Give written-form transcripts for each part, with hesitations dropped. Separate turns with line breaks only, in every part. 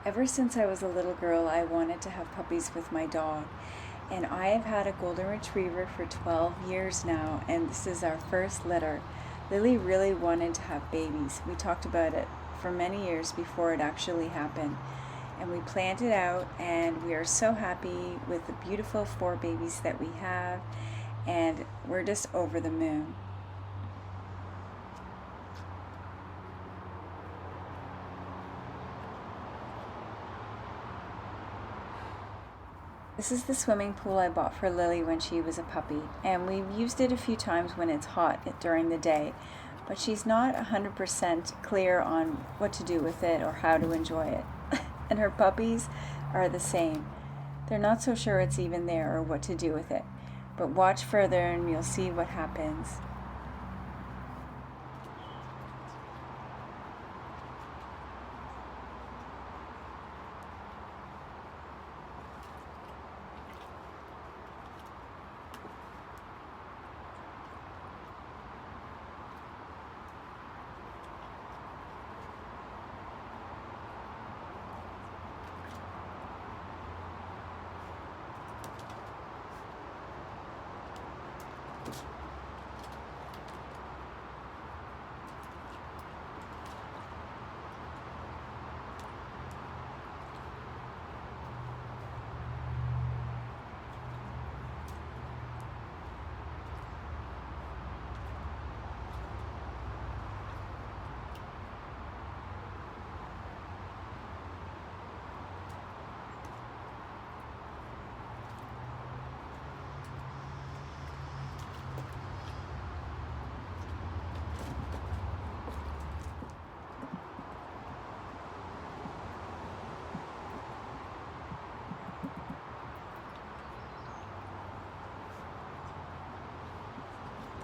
Ever since I was a little girl, I wanted to have puppies with my dog. And I have had a golden retriever for 12 years now, and this is our first litter. Lily really wanted to have babies. We talked about it for many years before it actually happened. And we planned it out, and we are so happy with the beautiful 4 babies that we have, and we're just over the moon. This is the swimming pool I bought for Lily when she was a puppy, and we've used it a few times when it's hot during the day, but she's not 100% clear on what to do with it or how to enjoy it. And her puppies are the same. They're not so sure it's even there or what to do with it, but watch further and you'll see what happens.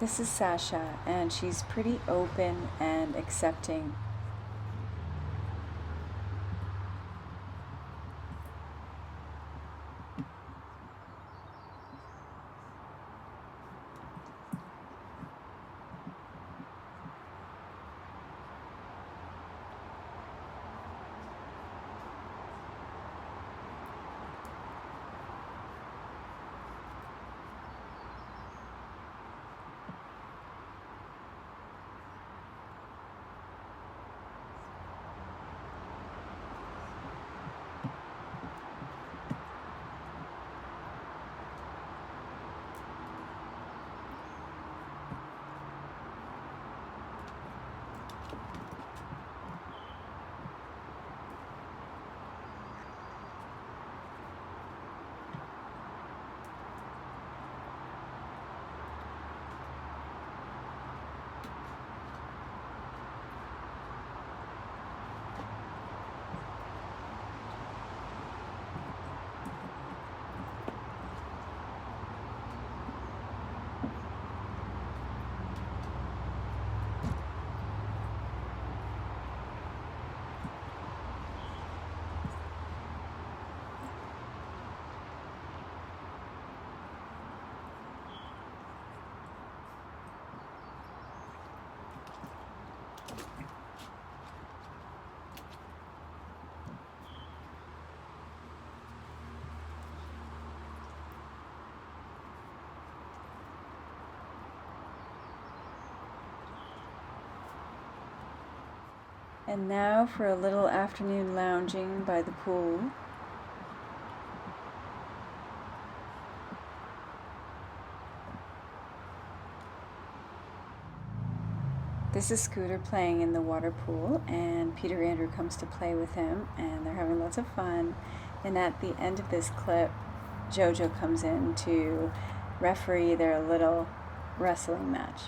This is Sasha, and she's pretty open and accepting. And now for a little afternoon lounging by the pool. This is Scooter playing in the water pool, and Peter Andrew comes to play with him, and they're having lots of fun. And at the end of this clip, Jojo comes in to referee their little wrestling match.